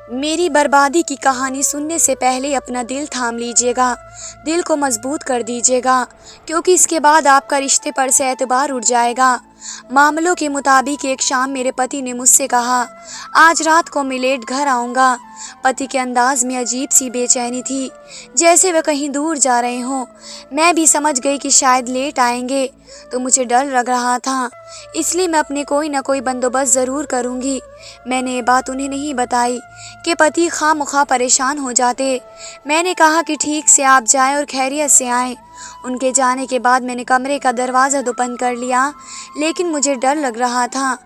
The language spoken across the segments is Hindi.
मेरी बर्बादी की कहानी सुनने से पहले अपना दिल थाम लीजिएगा, दिल को मजबूत कर दीजिएगा, क्योंकि इसके बाद आपका रिश्ते पर से एतबार उठ जाएगा। मामलों के मुताबिक एक शाम मेरे पति ने मुझसे कहा, आज रात को मैं लेट घर आऊँगा। पति के अंदाज में अजीब सी बेचैनी थी, जैसे वे कहीं दूर जा रहे हों। मैं भी समझ गई कि शायद लेट आएंगे, तो मुझे डर लग रहा था, इसलिए मैं अपने कोई ना कोई बंदोबस्त ज़रूर करूँगी। मैंने ये बात उन्हें नहीं बताई कि पति खामख्वाह परेशान हो जाते। मैंने कहा कि ठीक से आप जाएं और खैरियत से आएं। उनके जाने के बाद मैंने कमरे का दरवाज़ा तो बंद कर लिया, लेकिन मुझे डर लग रहा था।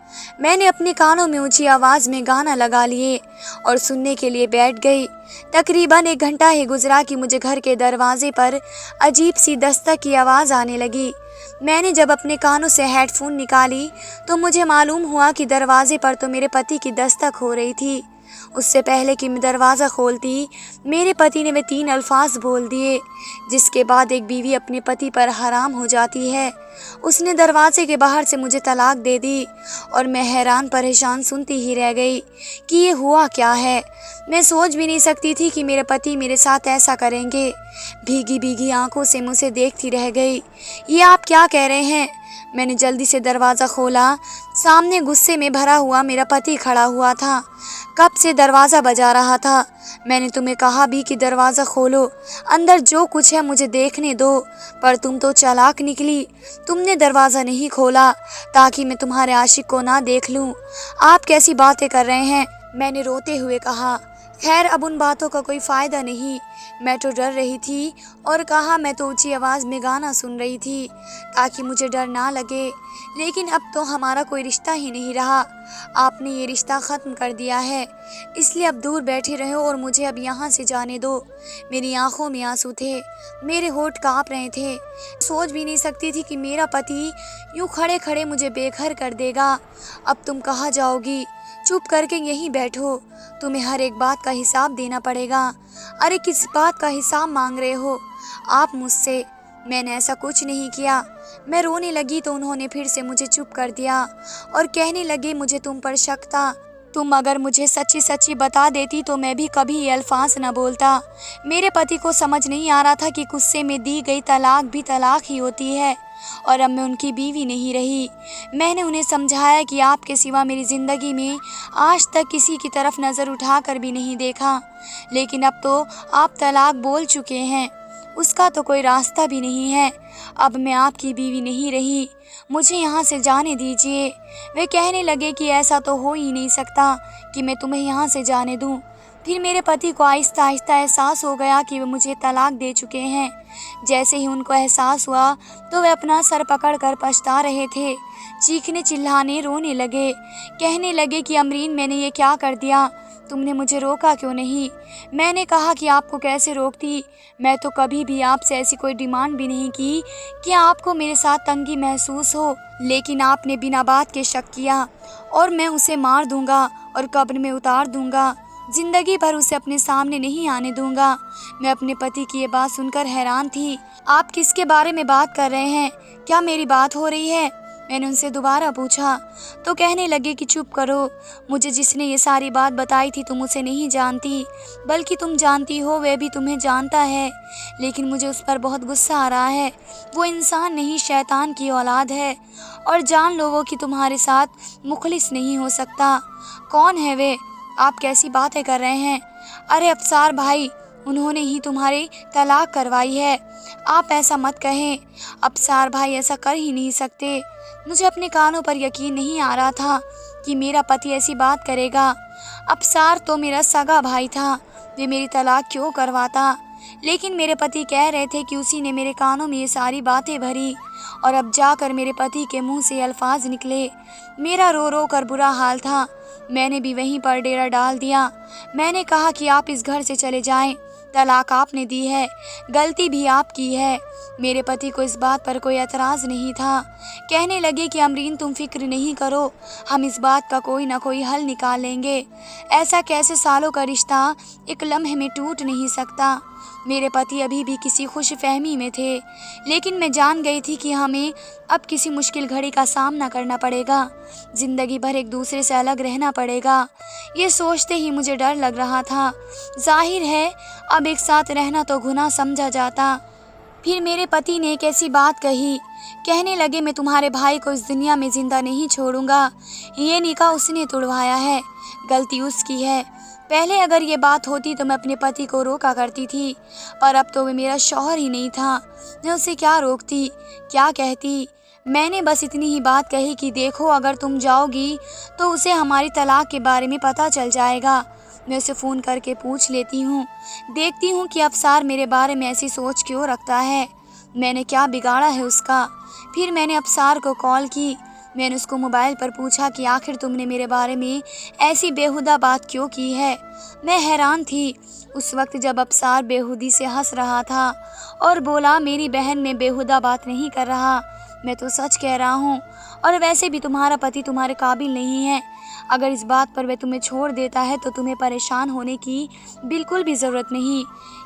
मैंने अपने कानों में ऊंची आवाज़ में गाना लगा लिए और सुनने के लिए बैठ गई। तकरीबन 1 घंटा ही गुजरा कि मुझे घर के दरवाजे पर अजीब सी दस्तक की आवाज़ आने लगी। मैंने जब अपने कानों से हेडफोन निकाली तो मुझे मालूम हुआ कि दरवाजे पर तो मेरे पति की दस्तक हो रही थी। उससे पहले कि मैं दरवाज़ा खोलती, मेरे पति ने वे 3 अल्फाज बोल दिए, जिसके बाद एक बीवी अपने पति पर हराम हो जाती है। उसने दरवाजे के बाहर से मुझे तलाक दे दी और मैं हैरान परेशान सुनती ही रह गई कि ये हुआ क्या है। मैं सोच भी नहीं सकती थी कि मेरे पति मेरे साथ ऐसा करेंगे। भीगी भीगी आंखों से मुझे देखती रह गई। ये आप क्या कह रहे हैं? मैंने जल्दी से दरवाज़ा खोला। सामने गुस्से में भरा हुआ मेरा पति खड़ा हुआ था। कब से दरवाज़ा बजा रहा था। मैंने तुम्हें कहा भी कि दरवाज़ा खोलो, अंदर जो कुछ है मुझे देखने दो, पर तुम तो चालाक निकली। तुमने दरवाज़ा नहीं खोला ताकि मैं तुम्हारे आशिक को ना देख लूँ। आप कैसी बातें कर रहे हैं? मैंने रोते हुए कहा। खैर, अब उन बातों का कोई फ़ायदा नहीं। मैं तो डर रही थी और कहा मैं तो ऊंची आवाज़ में गाना सुन रही थी ताकि मुझे डर ना लगे, लेकिन अब तो हमारा कोई रिश्ता ही नहीं रहा। आपने ये रिश्ता ख़त्म कर दिया है, इसलिए अब दूर बैठे रहो और मुझे अब यहाँ से जाने दो। मेरी आंखों में आंसू थे, मेरे होंठ काँप रहे थे। सोच भी नहीं सकती थी कि मेरा पति यूँ खड़े खड़े मुझे बेघर कर देगा। अब तुम कहाँ जाओगी? चुप करके यहीं बैठो, तुम्हें हर एक बात का हिसाब देना पड़ेगा। अरे किस बात का हिसाब मांग रहे हो आप मुझसे? मैंने ऐसा कुछ नहीं किया। मैं रोने लगी तो उन्होंने फिर से मुझे चुप कर दिया और कहने लगे, मुझे तुम पर शक था। तुम अगर मुझे सच्ची सच्ची बता देती तो मैं भी कभी ये अल्फाज न बोलता। मेरे पति को समझ नहीं आ रहा था कि गुस्से में दी गई तलाक भी तलाक ही होती है और अब मैं उनकी बीवी नहीं रही। मैंने उन्हें समझाया कि आपके सिवा मेरी ज़िंदगी में आज तक किसी की तरफ नज़र उठाकर भी नहीं देखा, लेकिन अब तो आप तलाक बोल चुके हैं, उसका तो कोई रास्ता भी नहीं है। अब मैं आपकी बीवी नहीं रही, मुझे यहाँ से जाने दीजिए। वे कहने लगे कि ऐसा तो हो ही नहीं सकता कि मैं तुम्हें यहाँ से जाने दूँ। फिर मेरे पति को आहिस्ता आहिस्ता एहसास हो गया कि वे मुझे तलाक दे चुके हैं। जैसे ही उनको एहसास हुआ तो वे अपना सर पकड़कर पछता रहे थे, चीखने चिल्लाने रोने लगे। कहने लगे कि अमरीन, मैंने ये क्या कर दिया? तुमने मुझे रोका क्यों नहीं? मैंने कहा कि आपको कैसे रोकती, मैं तो कभी भी आपसे ऐसी कोई डिमांड भी नहीं की कि आपको मेरे साथ तंगी महसूस हो, लेकिन आपने बिना बात के शक किया और मैं उसे मार दूंगा और कब्र में उतार दूंगा। जिंदगी भर उसे अपने सामने नहीं आने दूंगा। मैं अपने पति की ये बात सुनकर हैरान थी। आप किसके बारे में बात कर रहे हैं? क्या मेरी बात हो रही है? मैंने उनसे दोबारा पूछा तो कहने लगे कि चुप करो, मुझे जिसने ये सारी बात बताई थी तुम उसे नहीं जानती, बल्कि तुम जानती हो, वह भी तुम्हें जानता है, लेकिन मुझे उस पर बहुत गुस्सा आ रहा है। वो इंसान नहीं, शैतान की औलाद है और जान लो वो कि तुम्हारे साथ मुखलिस नहीं हो सकता। कौन है वे? आप कैसी बातें कर रहे हैं? अरे अफसार भाई, उन्होंने ही तुम्हारी तलाक करवाई है। आप ऐसा मत कहें, अफसार भाई ऐसा कर ही नहीं सकते। मुझे अपने कानों पर यकीन नहीं आ रहा था कि मेरा पति ऐसी बात करेगा। अफसार तो मेरा सगा भाई था, वे मेरी तलाक क्यों करवाता? लेकिन मेरे पति कह रहे थे कि उसी ने मेरे कानों में ये सारी बातें भरी और अब जाकर मेरे पति के मुंह से अल्फाज निकले। मेरा रो रो कर बुरा हाल था। मैंने भी वहीं पर डेरा डाल दिया। मैंने कहा कि आप इस घर से चले जाएं, तलाक आपने दी है, गलती भी आपकी है। मेरे पति को इस बात पर कोई एतराज़ नहीं था। कहने लगे कि अमरीन, तुम फिक्र नहीं करो, हम इस बात का कोई ना कोई हल निकाल लेंगे। ऐसा कैसे सालों का रिश्ता एक लम्हे में टूट नहीं सकता। मेरे पति अभी भी किसी खुशफहमी में थे, लेकिन मैं जान गई थी कि हमें अब किसी मुश्किल घड़ी का सामना करना पड़ेगा। ज़िंदगी भर एक दूसरे से अलग रहना पड़ेगा। ये सोचते ही मुझे डर लग रहा था। जाहिर है अब एक साथ रहना तो गुनाह समझा जाता। फिर मेरे पति ने एक ऐसी बात कही, कहने लगे मैं तुम्हारे भाई को इस दुनिया में ज़िंदा नहीं छोड़ूंगा। ये निकाह उसने तुड़वाया है, गलती उसकी है। पहले अगर ये बात होती तो मैं अपने पति को रोका करती थी, पर अब तो वो मेरा शौहर ही नहीं था। मैं उसे क्या रोकती, क्या कहती। मैंने बस इतनी ही बात कही कि देखो अगर तुम जाओगी तो उसे हमारी तलाक के बारे में पता चल जाएगा। मैं उसे फ़ोन करके पूछ लेती हूँ, देखती हूँ कि अफसार मेरे बारे में ऐसी सोच क्यों रखता है, मैंने क्या बिगाड़ा है उसका। फिर मैंने अफसार को कॉल की। मैंने उसको मोबाइल पर पूछा कि आखिर तुमने मेरे बारे में ऐसी बेहुदा बात क्यों की है। मैं हैरान थी उस वक्त जब अफसार बेहुदी से हंस रहा था और बोला मेरी बहन में बेहुदा बात नहीं कर रहा, मैं तो सच कह रहा हूँ। और वैसे भी तुम्हारा पति तुम्हारे काबिल नहीं है। अगर इस बात पर वह तुम्हें छोड़ देता है तो तुम्हें परेशान होने की बिल्कुल भी ज़रूरत नहीं।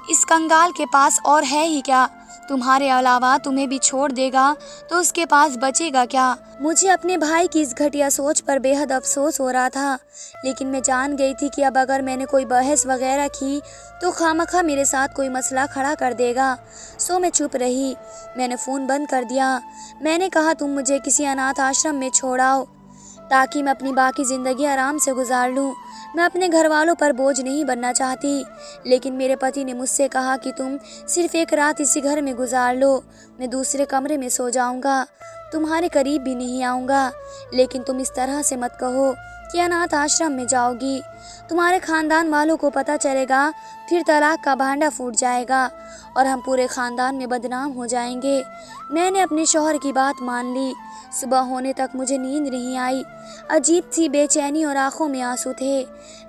इस कंगाल के पास और है ही क्या, तुम्हारे अलावा तुम्हें भी छोड़ देगा तो उसके पास बचेगा क्या। मुझे अपने भाई की इस घटिया सोच पर बेहद अफसोस हो रहा था, लेकिन मैं जान गई थी कि अब अगर मैंने कोई बहस वगैरह की तो खामखा मेरे साथ कोई मसला खड़ा कर देगा। सो मैं चुप रही। मैंने फ़ोन बंद कर दिया। मैंने कहा तुम मुझे किसी अनाथ आश्रम में छोड़ाओ ताकि मैं अपनी बाकी ज़िंदगी आराम से गुजार लूँ। मैं अपने घर वालों पर बोझ नहीं बनना चाहती, लेकिन मेरे पति ने मुझसे कहा कि तुम सिर्फ़ एक रात इसी घर में गुजार लो, मैं दूसरे कमरे में सो जाऊँगा, तुम्हारे करीब भी नहीं आऊँगा। लेकिन तुम इस तरह से मत कहो कि अनाथ आश्रम में जाओगी, तुम्हारे ख़ानदान वालों को पता चलेगा, फिर तलाक का भांडा फूट जाएगा और हम पूरे ख़ानदान में बदनाम हो जाएंगे। मैंने अपने शौहर की बात मान ली। सुबह होने तक मुझे नींद नहीं आई। अजीब सी बेचैनी और आंखों में आंसू थे।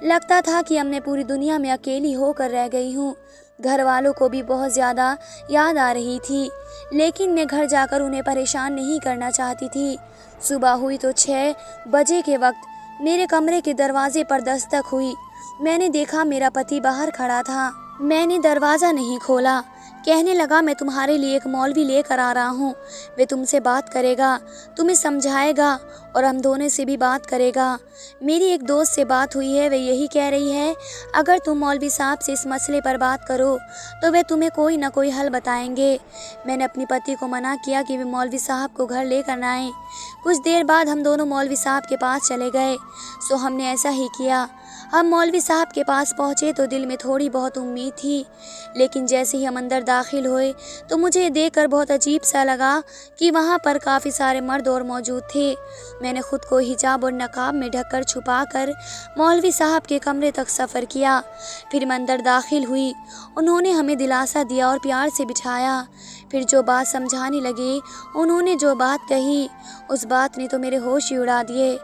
लगता था कि अब मैं पूरी दुनिया में अकेली होकर रह गई हूँ। घर वालों को भी बहुत ज़्यादा याद आ रही थी, लेकिन मैं घर जाकर उन्हें परेशान नहीं करना चाहती थी। सुबह हुई तो 6 बजे के वक्त मेरे कमरे के दरवाजे पर दस्तक हुई। मैंने देखा मेरा पति बाहर खड़ा था। मैंने दरवाज़ा नहीं खोला। कहने लगा मैं तुम्हारे लिए एक मौलवी लेकर आ रहा हूँ, वे तुमसे बात करेगा, तुम्हें समझाएगा और हम दोनों से भी बात करेगा। मेरी एक दोस्त से बात हुई है, वे यही कह रही है अगर तुम मौलवी साहब से इस मसले पर बात करो तो वे तुम्हें कोई ना कोई हल बताएंगे। मैंने अपने पति को मना किया कि वे मौलवी साहब को घर लेकर ना आएँ। कुछ देर बाद हम दोनों मौलवी साहब के पास चले गए। सो हमने ऐसा ही किया। हम मौलवी साहब के पास पहुँचे तो दिल में थोड़ी बहुत उम्मीद थी, लेकिन जैसे ही हम अंदर दाखिल हुए तो मुझे देखकर बहुत अजीब सा लगा कि वहाँ पर काफ़ी सारे मर्द और मौजूद थे। मैंने खुद को हिजाब और नकाब में ढककर छुपाकर मौलवी साहब के कमरे तक सफ़र किया। फिर मैं अंदर दाखिल हुई। उन्होंने हमें दिलासा दिया और प्यार से बिठाया। फिर जो बात समझाने लगे, उन्होंने जो बात कही, उस बात ने तो मेरे होश ही उड़ा दिए।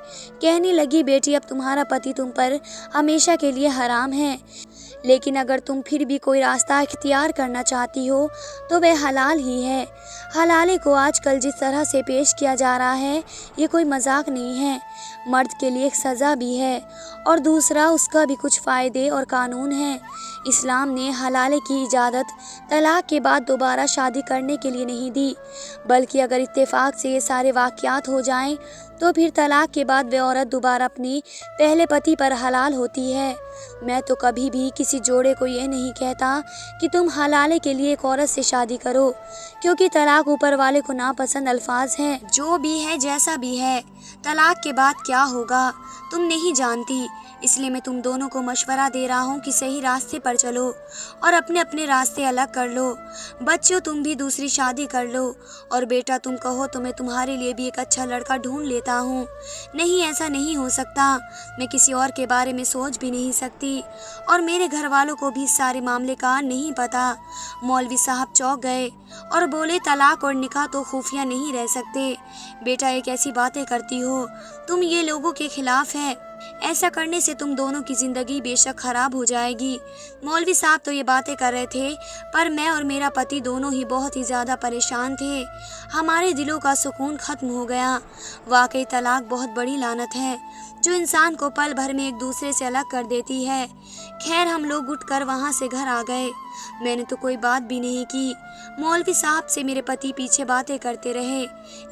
कहने लगी बेटी अब तुम्हारा पति तुम पर हमेशा के लिए हराम है, लेकिन अगर तुम फिर भी कोई रास्ता इख्तियार करना चाहती हो तो वह हलाल ही है। हलाले को आजकल जिस तरह से पेश किया जा रहा है ये कोई मजाक नहीं है। मर्द के लिए एक सज़ा भी है और दूसरा उसका भी कुछ फ़ायदे और कानून हैं। इस्लाम ने हलाले की इजाज़त तलाक के बाद दोबारा शादी करने के लिए नहीं दी, बल्कि अगर इत्तेफाक से ये सारे वाक़यात हो जाएं तो फिर तलाक के बाद वह औरत दोबारा अपनी पहले पति पर हलाल होती है। मैं तो कभी भी किसी जोड़े को ये नहीं कहता कि तुम हलाले के लिए एक औरत से शादी करो, क्योंकि तलाक ऊपर वाले को नापसंद अल्फाज हैं। जो भी है जैसा भी है, तलाक के बाद क्या होगा तुम नहीं जानती, इसलिए मैं तुम दोनों को मशवरा दे रहा हूँ कि सही रास्ते पर चलो और अपने अपने रास्ते अलग कर लो। बच्चों तुम भी दूसरी शादी कर लो, और बेटा तुम कहो तो मैं तुम्हारे लिए भी एक अच्छा लड़का ढूंढ लेता हूँ। नहीं ऐसा नहीं हो सकता, मैं किसी और के बारे में सोच भी नहीं सकती और मेरे घर वालों को भी इस सारे मामले का नहीं पता। मौलवी साहब चौंक गए और बोले तलाक और निकाह तो खुफिया नहीं रह सकते। बेटा एक ऐसी बातें करती हो, तुम ये लोगों के खिलाफ है। ऐसा करने से तुम दोनों की ज़िंदगी बेशक खराब हो जाएगी। मौलवी साहब तो ये बातें कर रहे थे, पर मैं और मेरा पति दोनों ही बहुत ही ज़्यादा परेशान थे। हमारे दिलों का सुकून ख़त्म हो गया। वाकई तलाक बहुत बड़ी लानत है, जो इंसान को पल भर में एक दूसरे से अलग कर देती है। खैर, हम लोग उठकर वहाँ से घर आ गए। मैंने तो कोई बात भी नहीं की। मौलवी साहब से मेरे पति पीछे बातें करते रहे,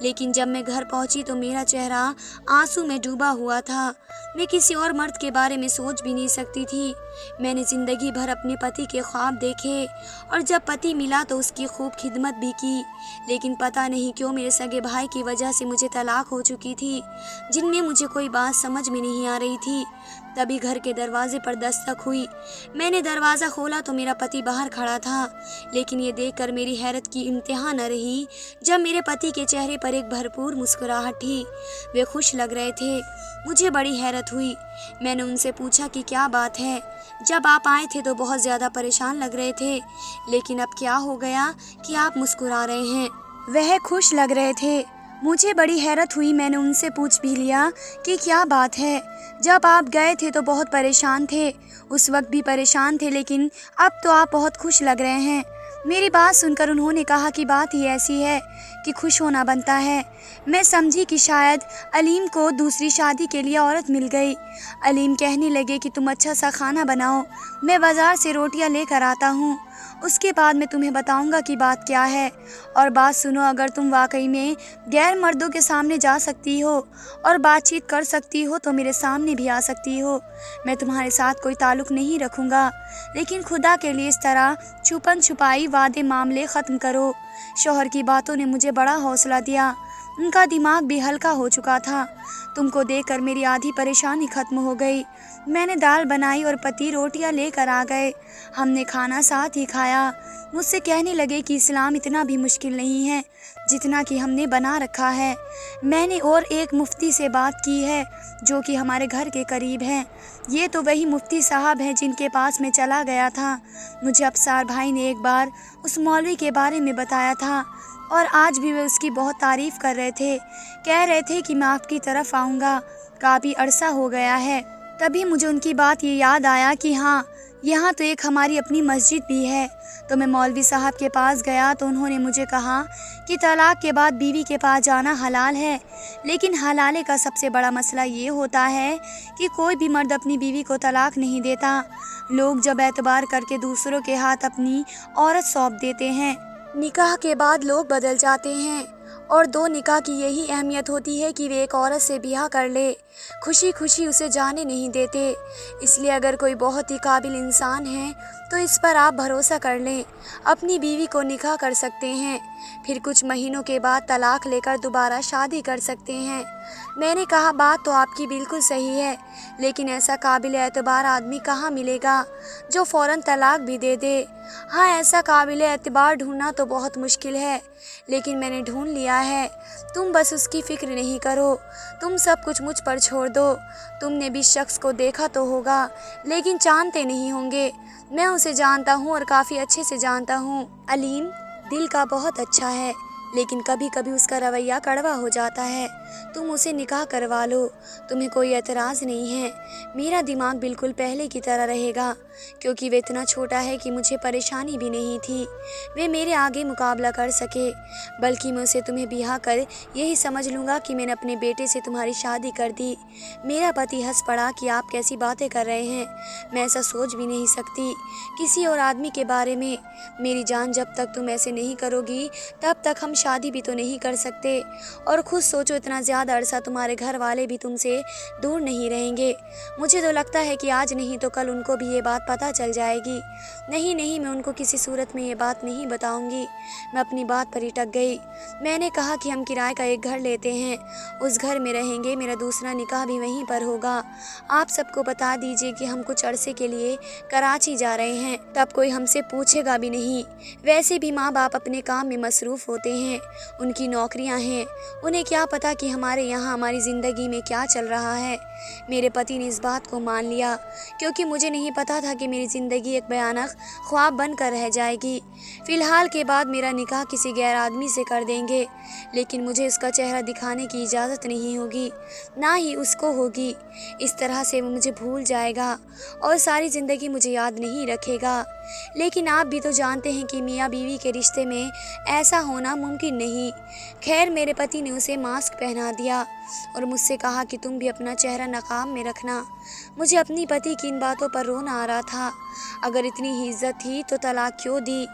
लेकिन जब मैं घर पहुंची तो मेरा चेहरा आंसू में डूबा हुआ था। मैं किसी और मर्द के बारे में सोच भी नहीं सकती थी। मैंने ज़िंदगी भर अपने पति के ख्वाब देखे और जब पति मिला तो उसकी खूब खिदमत भी की, लेकिन पता नहीं क्यों मेरे सगे भाई की वजह से मुझे तलाक हो चुकी थी, जिनमें मुझे कोई बात समझ में नहीं आ रही थी। तभी घर के दरवाजे पर दस्तक हुई। मैंने दरवाज़ा खोला तो मेरा पति बाहर खड़ा था, लेकिन ये देखकर मेरी हैरत की इंतहा न रही जब मेरे पति के चेहरे पर एक भरपूर मुस्कुराहट थी। वे खुश लग रहे थे। मुझे बड़ी हैरत हुई। मैंने उनसे पूछा कि क्या बात है। जब आप आए थे तो बहुत ज़्यादा परेशान लग रहे थे, लेकिन अब क्या हो गया कि आप मुस्कुरा रहे हैं? वह खुश लग रहे थे। मुझे बड़ी हैरत हुई। मैंने उनसे पूछ भी लिया कि क्या बात है। जब आप गए थे तो बहुत परेशान थे, उस वक्त भी परेशान थे, लेकिन अब तो आप बहुत खुश लग रहे हैं। मेरी बात सुनकर उन्होंने कहा कि बात ही ऐसी है कि खुश होना बनता है। मैं समझी कि शायद अलीम को दूसरी शादी के लिए औरत मिल गई। अलीम कहने लगे कि तुम अच्छा सा खाना बनाओ, मैं बाज़ार से रोटियां लेकर आता हूँ, उसके बाद मैं तुम्हें बताऊंगा कि बात क्या है। और बात सुनो, अगर तुम वाकई में गैर मर्दों के सामने जा सकती हो और बातचीत कर सकती हो तो मेरे सामने भी आ सकती हो। मैं तुम्हारे साथ कोई ताल्लुक़ नहीं रखूँगा, लेकिन खुदा के लिए इस तरह छुपन छुपाई वादे मामले ख़त्म करो। शौहर की बातों ने मुझे बड़ा हौसला दिया। उनका दिमाग भी हल्का हो चुका था। तुमको देखकर मेरी आधी परेशानी ख़त्म हो गई। मैंने दाल बनाई और पति रोटियां लेकर आ गए। हमने खाना साथ ही खाया। मुझसे कहने लगे कि इस्लाम इतना भी मुश्किल नहीं है जितना कि हमने बना रखा है। मैंने और एक मुफ्ती से बात की है जो कि हमारे घर के करीब हैं। ये तो वही मुफ्ती साहब हैं जिनके पास मैं चला गया था। मुझे अफसार भाई ने एक बार उस मौलवी के बारे में बताया था और आज भी वे उसकी बहुत तारीफ़ कर रहे थे। कह रहे थे कि मैं आपकी तरफ आऊँगा, काफ़ी अरसा हो गया है। तभी मुझे उनकी बात ये याद आया कि हाँ, यहाँ तो एक हमारी अपनी मस्जिद भी है। तो मैं मौलवी साहब के पास गया तो उन्होंने मुझे कहा कि तलाक के बाद बीवी के पास जाना हलाल है, लेकिन हलाले का सबसे बड़ा मसला ये होता है कि कोई भी मर्द अपनी बीवी को तलाक नहीं देता। लोग जब एतबार करके दूसरों के हाथ अपनी औरत सौंप देते हैं। निकाह के बाद लोग बदल जाते हैं और दो निकाह की यही अहमियत होती है कि वे एक औरत से ब्याह कर ले, खुशी खुशी उसे जाने नहीं देते। इसलिए अगर कोई बहुत ही काबिल इंसान है तो इस पर आप भरोसा कर लें, अपनी बीवी को निकाह कर सकते हैं, फिर कुछ महीनों के बाद तलाक लेकर दोबारा शादी कर सकते हैं। मैंने कहा बात तो आपकी बिल्कुल सही है, लेकिन ऐसा काबिल एतबार आदमी कहाँ मिलेगा जो फ़ौरन तलाक भी दे दे। हाँ, ऐसा काबिल एतबार ढूंढना तो बहुत मुश्किल है, लेकिन मैंने ढूंढ लिया है। तुम बस उसकी फ़िक्र नहीं करो, तुम सब कुछ मुझ पर छोड़ दो। तुमने भी शख्स को देखा तो होगा, लेकिन जानते नहीं होंगे। मैं उसे जानता हूँ और काफ़ी अच्छे से जानता हूँ। अलीम दिल का बहुत अच्छा है, लेकिन कभी कभी उसका रवैया कड़वा हो जाता है। तुम उसे निकाह करवा लो, तुम्हें कोई एतराज़ नहीं है। मेरा दिमाग बिल्कुल पहले की तरह रहेगा, क्योंकि वे इतना छोटा है कि मुझे परेशानी भी नहीं थी वे मेरे आगे मुकाबला कर सके। बल्कि मैं उसे तुम्हें ब्याह कर यही समझ लूँगा कि मैंने अपने बेटे से तुम्हारी शादी कर दी। मेरा पति हंस पड़ा कि आप कैसी बातें कर रहे हैं, मैं ऐसा सोच भी नहीं सकती किसी और आदमी के बारे में। मेरी जान, जब तक तुम ऐसे नहीं करोगी तब तक हम शादी भी तो नहीं कर सकते। और खुद सोचो, इतना ज़्यादा अरसा तुम्हारे घर वाले भी तुमसे दूर नहीं रहेंगे। मुझे तो लगता है कि आज नहीं तो कल उनको भी ये बात पता चल जाएगी। नहीं नहीं, मैं उनको किसी सूरत में ये बात नहीं बताऊंगी। मैं अपनी बात पर ही अटक गई। मैंने कहा कि हम किराए का एक घर लेते हैं, उस घर में रहेंगे, मेरा दूसरा निकाह भी वहीं पर होगा। आप सबको बता दीजिए कि हम कुछ अरसे के लिए कराची जा रहे हैं, तब कोई हमसे पूछेगा भी नहीं। वैसे भी माँ बाप अपने काम में मसरूफ़ होते हैं। हैं, उनकी नौकरियां हैं, उन्हें क्या पता कि हमारे यहाँ हमारी ज़िंदगी में क्या चल रहा है। मेरे पति ने इस बात को मान लिया क्योंकि मुझे नहीं पता था कि मेरी ज़िंदगी एक भयानक ख्वाब बनकर रह जाएगी। फ़िलहाल के बाद मेरा निकाह किसी गैर आदमी से कर देंगे, लेकिन मुझे उसका चेहरा दिखाने की इजाज़त नहीं होगी, ना ही उसको होगी। इस तरह से वो मुझे भूल जाएगा और सारी ज़िंदगी मुझे याद नहीं रखेगा। लेकिन आप भी तो जानते हैं कि मियाँ बीवी के रिश्ते में ऐसा होना मुमकिन नहीं। खैर, मेरे पति ने उसे मास्क पहना दिया और मुझसे कहा कि तुम भी अपना चेहरा नकाब में रखना। मुझे अपनी पति की इन बातों पर रोना आ रहा था। अगर इतनी ही इज्जत थी तो तलाक क्यों दी।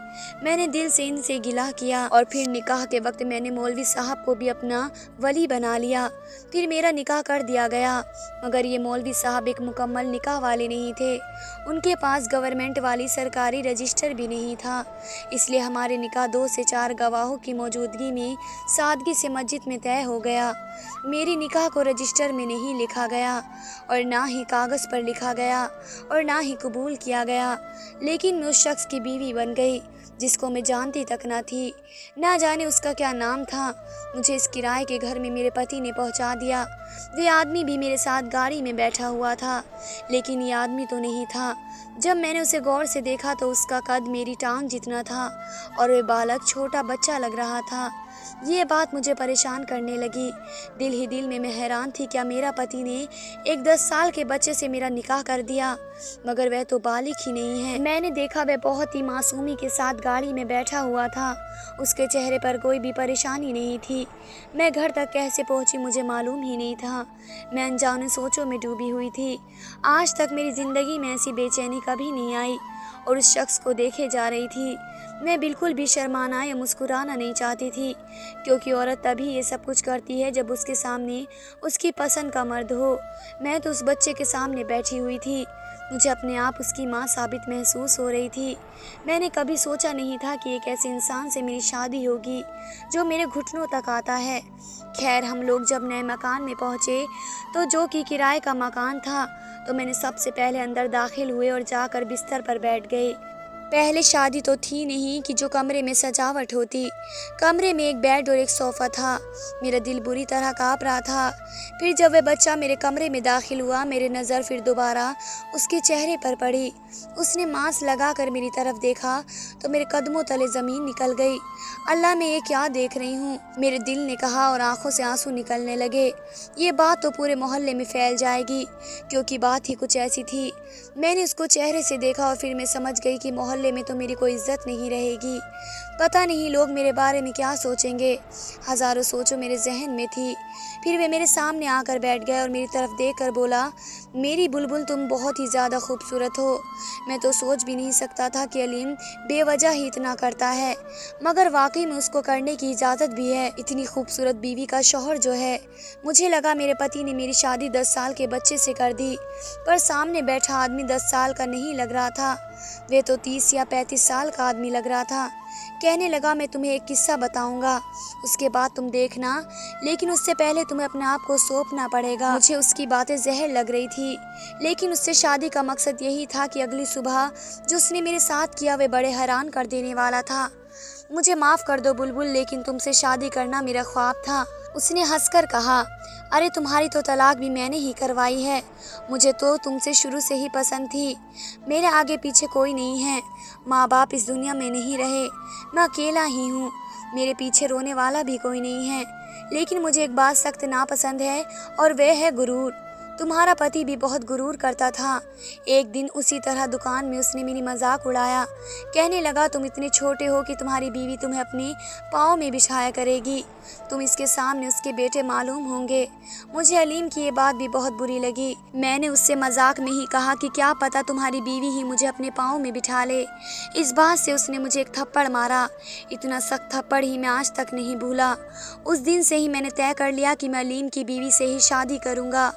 मैंने दिल से इनसे गिला किया और फिर निकाह के वक्त मैंने मौलवी साहब को भी अपना वली बना लिया। फिर मेरा निकाह कर दिया गया, मगर ये मौलवी साहब एक मुकम्मल निकाह वाले नहीं थे। उनके पास गवर्नमेंट वाली सरकारी रजिस्टर भी नहीं था, इसलिए हमारे निकाह 2 से 4 गवाहों की मौजूदगी में सादगी से मस्जिद में तय हो गया। मेरी निकाह को रजिस्टर में नहीं लिखा गया और ना ही कागज़ पर लिखा गया और ना ही कबूल किया गया, लेकिन मैं उस शख्स की बीवी बन गई जिसको मैं जानती तक ना थी। ना जाने उसका क्या नाम था। मुझे इस किराए के घर में मेरे पति ने पहुंचा दिया। वे आदमी भी मेरे साथ गाड़ी में बैठा हुआ था, लेकिन ये आदमी तो नहीं था। जब मैंने उसे गौर से देखा तो उसका कद मेरी टांग जितना था और वे बालक छोटा बच्चा लग रहा था। ये बात मुझे परेशान करने लगी। दिल ही दिल में मैं हैरान थी, क्या मेरा पति ने एक 10 साल के बच्चे से मेरा निकाह कर दिया, मगर वह तो बालिग ही नहीं है। मैंने देखा वह बहुत ही मासूमी के साथ गाड़ी में बैठा हुआ था। उसके चेहरे पर कोई भी परेशानी नहीं थी। मैं घर तक कैसे पहुंची मुझे मालूम ही नहीं था। मैं अनजाने सोचों में डूबी हुई थी। आज तक मेरी ज़िंदगी में ऐसी बेचैनी कभी नहीं आई और उस शख्स को देखे जा रही थी। मैं बिल्कुल भी शर्माना या मुस्कुराना नहीं चाहती थी, क्योंकि औरत तभी ये सब कुछ करती है जब उसके सामने उसकी पसंद का मर्द हो। मैं तो उस बच्चे के सामने बैठी हुई थी। मुझे अपने आप उसकी माँ साबित महसूस हो रही थी। मैंने कभी सोचा नहीं था कि एक ऐसे इंसान से मेरी शादी होगी जो मेरे घुटनों तक आता है। खैर, हम लोग जब नए मकान में पहुँचे तो जो कि किराए का मकान था, तो मैंने सबसे पहले अंदर दाखिल हुए और जाकर बिस्तर पर बैठ गई। पहले शादी तो थी नहीं कि जो कमरे में सजावट होती। कमरे में एक बेड और एक सोफ़ा था। मेरा दिल बुरी तरह काँप रहा था। फिर जब वह बच्चा मेरे कमरे में दाखिल हुआ, मेरी नज़र फिर दोबारा उसके चेहरे पर पड़ी। उसने मास्क लगाकर मेरी तरफ देखा तो मेरे कदमों तले ज़मीन निकल गई। अल्लाह, मैं ये क्या देख रही हूँ, मेरे दिल ने कहा और आंखों से आंसू निकलने लगे। ये बात तो पूरे मोहल्ले में फैल जाएगी, क्योंकि बात ही कुछ ऐसी थी। मैंने उसको चेहरे से देखा और फिर मैं समझ गई कि मोहल्ले में तो मेरी कोई इज्जत नहीं रहेगी। पता नहीं लोग मेरे बारे में क्या सोचेंगे। हज़ारों सोचों मेरे जहन में थी। फिर वे मेरे सामने आकर बैठ गए और मेरी तरफ देखकर बोला, मेरी बुलबुल, तुम बहुत ही ज़्यादा खूबसूरत हो। मैं तो सोच भी नहीं सकता था कि अलीम बेवजह ही इतना करता है, मगर वाकई में उसको करने की इजाज़त भी है। इतनी खूबसूरत बीवी का शौहर जो है। मुझे लगा मेरे पति ने मेरी शादी 10 साल के बच्चे से कर दी, पर सामने बैठा आदमी 10 साल का नहीं लग रहा था। वे तो 30 या 35 साल का आदमी लग रहा था। कहने लगा, मैं तुम्हें एक किस्सा बताऊंगा, उसके बाद तुम देखना, लेकिन उससे पहले तुम्हें अपने आप को सौंपना पड़ेगा। मुझे उसकी बातें जहर लग रही थी, लेकिन उससे शादी का मकसद यही था कि अगली सुबह जो उसने मेरे साथ किया वे बड़े हैरान कर देने वाला था। मुझे माफ़ कर दो बुलबुल, लेकिन तुमसे शादी करना मेरा ख्वाब था। उसने हंसकर कहा, अरे तुम्हारी तो तलाक भी मैंने ही करवाई है। मुझे तो तुमसे शुरू से ही पसंद थी। मेरे आगे पीछे कोई नहीं है। माँ बाप इस दुनिया में नहीं रहे, मैं अकेला ही हूँ। मेरे पीछे रोने वाला भी कोई नहीं है। लेकिन मुझे एक बात सख्त नापसंद है और वह है गुरूर। तुम्हारा पति भी बहुत गुरूर करता था। एक दिन उसी तरह दुकान में उसने मेरी मजाक उड़ाया। कहने लगा, तुम इतने छोटे हो कि तुम्हारी बीवी तुम्हें अपने पाँव में बिछाया करेगी। तुम इसके सामने उसके बेटे मालूम होंगे। मुझे अलीम की ये बात भी बहुत बुरी लगी। मैंने उससे मजाक में ही कहा कि क्या पता तुम्हारी बीवी ही मुझे अपने पाँव में बिठा ले। इस बात से उसने मुझे एक थप्पड़ मारा। इतना सख्त थप्पड़ ही मैं आज तक नहीं भूला। उस दिन से ही मैंने तय कर लिया कि मैं अलीम की बीवी से ही शादी करूँगा।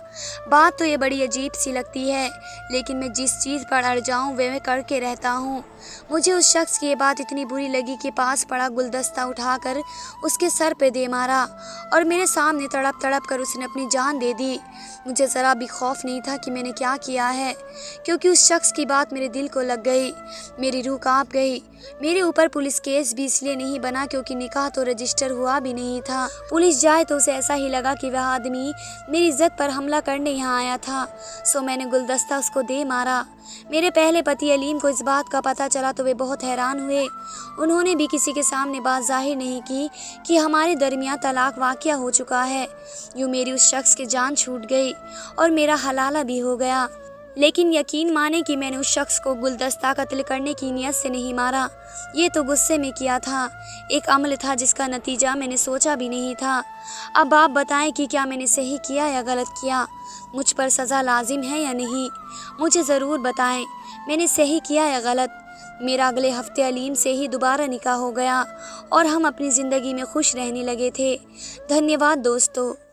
बात तो ये बड़ी अजीब सी लगती है, लेकिन मैं जिस चीज़ पर अड़ जाऊँ वे मैं करके रहता हूँ। मुझे उस शख्स की ये बात इतनी बुरी लगी कि पास पड़ा गुलदस्ता उठाकर उसके सर पे दे मारा और मेरे सामने तड़प तड़प कर उसने अपनी जान दे दी। मुझे ज़रा भी खौफ नहीं था कि मैंने क्या किया है, क्योंकि उस शख्स की बात मेरे दिल को लग गई। मेरी रूह कांप गई। मेरे ऊपर पुलिस केस भी इसलिए नहीं बना क्योंकि निकाह तो रजिस्टर हुआ भी नहीं था। पुलिस जाए तो उसे ऐसा ही लगा कि वह आदमी मेरी इज्जत पर हमला करने यहाँ आया था। सो मैंने गुलदस्ता उसको दे मारा। मेरे पहले पति अलीम को इस बात का पता चला तो वे बहुत हैरान हुए। उन्होंने भी किसी के सामने बात जाहिर नहीं की कि हमारे दरमियान तलाक वाक़या हो चुका है। यूँ मेरी उस शख्स की जान छूट गई और मेरा हलाला भी हो गया। लेकिन यकीन माने कि मैंने उस शख्स को गुलदस्ता कत्ल करने की नीयत से नहीं मारा। ये तो गुस्से में किया था। एक अमल था जिसका नतीजा मैंने सोचा भी नहीं था। अब आप बताएं कि क्या मैंने सही किया या गलत किया? मुझ पर सज़ा लाजिम है या नहीं? मुझे ज़रूर बताएं, मैंने सही किया या गलत? मेरा अगले हफ्ते अलीम से ही दोबारा निकाह हो गया और हम अपनी ज़िंदगी में खुश रहने लगे थे। धन्यवाद दोस्तों।